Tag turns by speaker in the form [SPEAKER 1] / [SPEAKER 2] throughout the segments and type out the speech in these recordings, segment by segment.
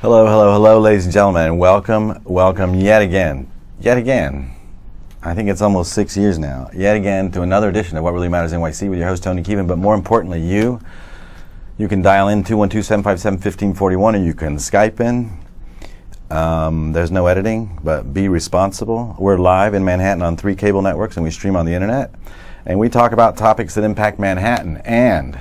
[SPEAKER 1] Hello, hello, hello, ladies and gentlemen, and welcome yet again. I think it's almost 6 years now. Yet again to another edition of What Really Matters NYC with your host, Tony Keevan. But more importantly, you can dial in 212-757-1541, or you can Skype in. There's no editing, but be responsible. We're live in Manhattan on 3 cable networks, and we stream on the internet. And we talk about topics that impact Manhattan. And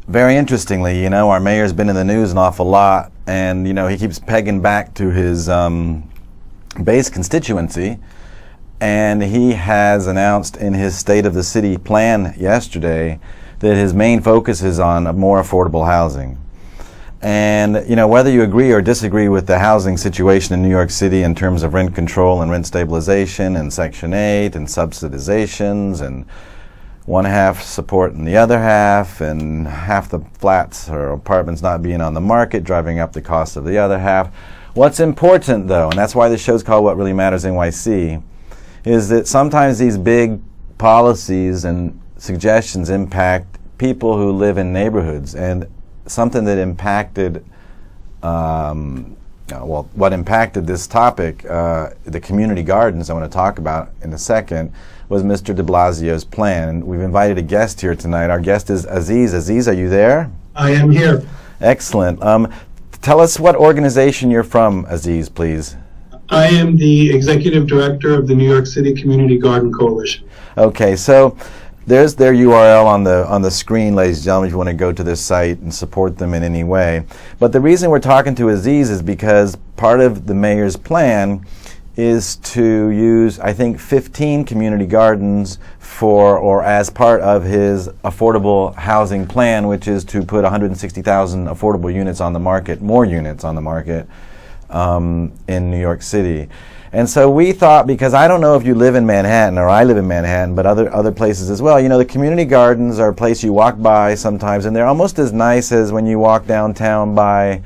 [SPEAKER 1] very interestingly, our mayor's been in the news an awful lot, and he keeps pegging back to his base constituency, and he has announced in his State of the City plan yesterday that his main focus is on more affordable housing. And whether you agree or disagree with the housing situation in New York City in terms of rent control and rent stabilization and Section 8 and subsidizations and one half support and the other half, and half the flats or apartments not being on the market, driving up the cost of the other half. What's important, though, and that's why the show's called What Really Matters NYC, is that sometimes these big policies and suggestions impact people who live in neighborhoods. And something that impacted, what impacted this topic, the community gardens I want to talk about in a second, was Mr. de Blasio's plan. We've invited a guest here tonight. Our guest is Aziz. Aziz, are you there?
[SPEAKER 2] I am here.
[SPEAKER 1] Excellent. Tell us what organization you're from, Aziz, please.
[SPEAKER 2] I am the executive director of the New York City Community Garden Coalition.
[SPEAKER 1] Okay, so there's their URL on the screen, ladies and gentlemen, if you want to go to this site and support them in any way. But the reason we're talking to Aziz is because part of the mayor's plan is to use, I think, 15 community gardens for, or as part of his affordable housing plan, which is to put 160,000 affordable units on the market, more units on the market in New York City. And so we thought, because I don't know if you live in Manhattan, or I live in Manhattan, but other places as well, the community gardens are a place you walk by sometimes, and they're almost as nice as when you walk downtown by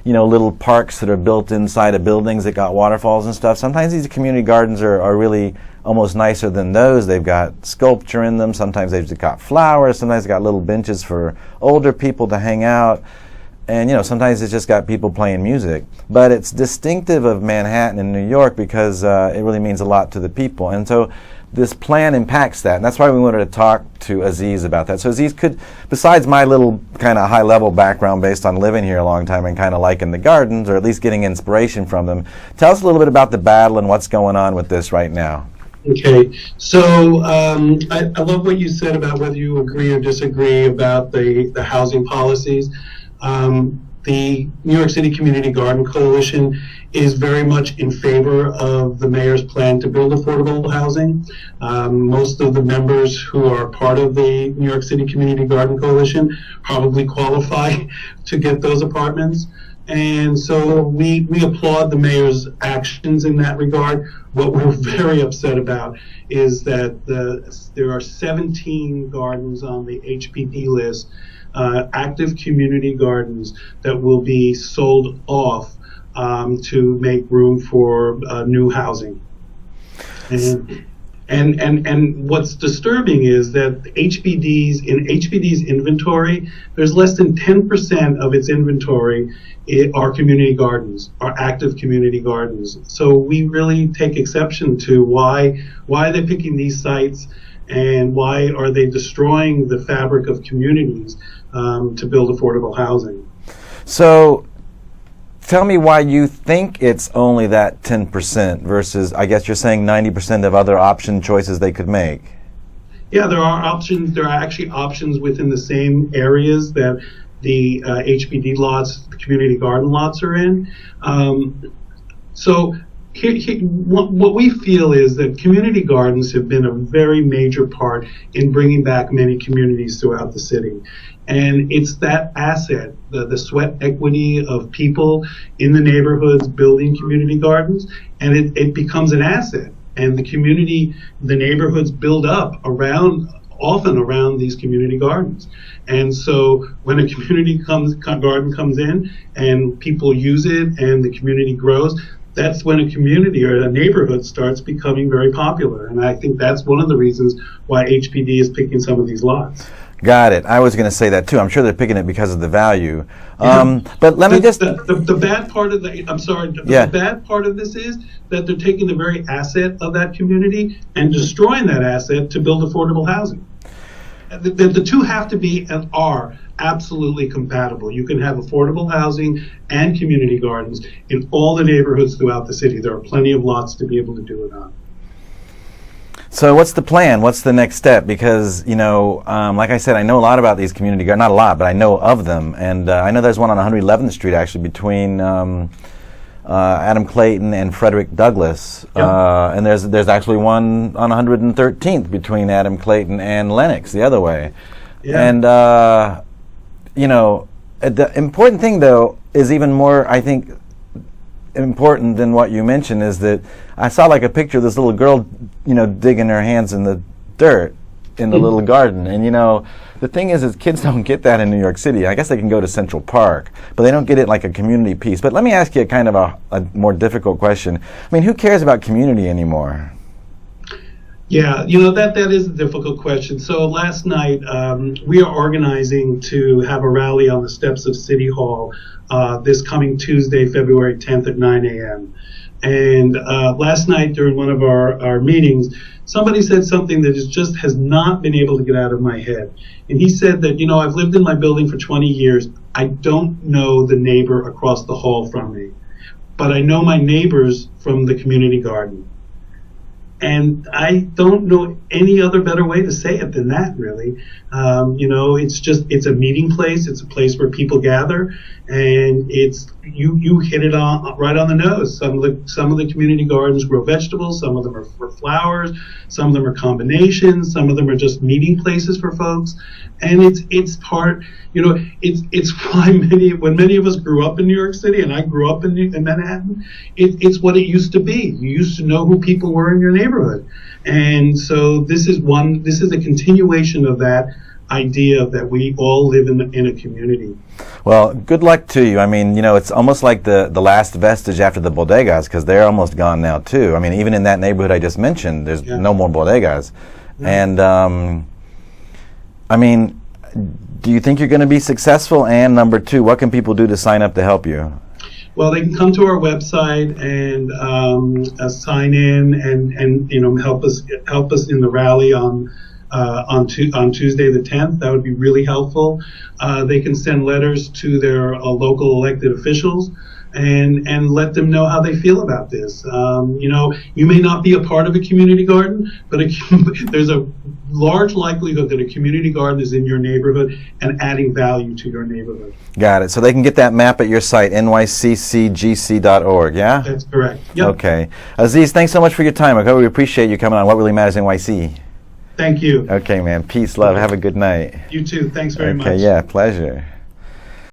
[SPEAKER 1] little parks that are built inside of buildings that got waterfalls and stuff. Sometimes these community gardens are really almost nicer than those. They've got sculpture in them. Sometimes they've just got flowers. Sometimes they've got little benches for older people to hang out. And, sometimes it's just got people playing music. But it's distinctive of Manhattan and New York because it really means a lot to the people. And so this plan impacts that. And that's why we wanted to talk to Aziz about that. So Aziz, could, besides my little kind of high-level background based on living here a long time and kind of liking the gardens, or at least getting inspiration from them, tell us a little bit about the battle and what's going on with this right now.
[SPEAKER 2] Okay, so I love what you said about whether you agree or disagree about the housing policies. The New York City Community Garden Coalition is very much in favor of the mayor's plan to build affordable housing. Most of the members who are part of the New York City Community Garden Coalition probably qualify to get those apartments. And so we applaud the mayor's actions in that regard. What we're very upset about is that there are 17 gardens on the HPD list, active community gardens, that will be sold off to make room for new housing. And what's disturbing is that HPD's inventory, there's less than 10% of its inventory are community gardens, are active community gardens. So we really take exception to why they're picking these sites, and why are they destroying the fabric of communities to build affordable housing.
[SPEAKER 1] So tell me why you think it's only that 10% versus, I guess you're saying 90% of other option choices they could make.
[SPEAKER 2] Yeah, there are options. There are actually options within the same areas that the HPD lots, the community garden lots, are in. So what we feel is that community gardens have been a very major part in bringing back many communities throughout the city. And it's that asset, the sweat equity of people in the neighborhoods building community gardens, and it becomes an asset. And the neighborhoods build up often around these community gardens. And so when a community garden comes in and people use it and the community grows, that's when a community or a neighborhood starts becoming very popular. And I think that's one of the reasons why HPD is picking some of these lots.
[SPEAKER 1] Got it. I was going to say that too. I'm sure they're picking it because of the value. But let me just...
[SPEAKER 2] The bad part of the, I'm sorry, the bad part of this is that they're taking the very asset of that community and destroying that asset to build affordable housing. The two have to be and are absolutely compatible. You can have affordable housing and community gardens in all the neighborhoods throughout the city. There are plenty of lots to be able to do it on.
[SPEAKER 1] So what's the plan? What's the next step? Because, you know, like I said, I know a lot about these community gardens. Not a lot, but I know of them. And I know there's one on 111th Street, actually, between Adam Clayton and Frederick Douglass.
[SPEAKER 2] Yep.
[SPEAKER 1] And there's actually one on 113th between Adam Clayton and Lenox, the other way.
[SPEAKER 2] Yeah.
[SPEAKER 1] And, you know, the important thing, though, is even more, I think, important than what you mentioned, is that I saw like a picture of this little girl, you know, digging her hands in the dirt in the little garden. And, you know, the thing is kids don't get that in New York City. I guess they can go to Central Park, but they don't get it like a community piece. But let me ask you a kind of a more difficult question. I mean, who cares about community anymore?
[SPEAKER 2] Yeah, you know, that is a difficult question. So last night, we are organizing to have a rally on the steps of City Hall this coming Tuesday, February 10th at 9 a.m. And last night during one of our meetings, somebody said something that just has not been able to get out of my head. And he said that, you know, I've lived in my building for 20 years. I don't know the neighbor across the hall from me, but I know my neighbors from the community garden. And I don't know any other better way to say it than that, really. You know, it's a meeting place. It's a place where people gather, and you hit it right on the nose. Some of the community gardens grow vegetables. Some of them are for flowers. Some of them are combinations. Some of them are just meeting places for folks. And it's part, you know, it's why when many of us grew up in New York City, and I grew up in Manhattan, it's what it used to be. You used to know who people were in your neighborhood. And so this is a continuation of that idea that we all live in a community.
[SPEAKER 1] Well, good luck to you. I mean, you know, it's almost like the last vestige after the bodegas, because they're almost gone now too. I mean, even in that neighborhood I just mentioned, there's no more bodegas. Yeah. And I mean, do you think you're going to be successful? And number two, what can people do to sign up to help you?
[SPEAKER 2] Well, they can come to our website and sign in and you know, help us in the rally on Tuesday the 10th. That would be really helpful. They can send letters to their local elected officials and let them know how they feel about this. You know, you may not be a part of a community garden, but there's a large likelihood that a community garden is in your neighborhood and adding value to your neighborhood.
[SPEAKER 1] Got it. So they can get that map at your site, nyccgc.org, yeah?
[SPEAKER 2] That's correct. Yep.
[SPEAKER 1] Okay. Aziz, thanks so much for your time. We appreciate you coming on What Really Matters NYC.
[SPEAKER 2] Thank you.
[SPEAKER 1] Okay, man. Peace, love. Have a good night.
[SPEAKER 2] You too. Thanks very much.
[SPEAKER 1] Okay, yeah, pleasure.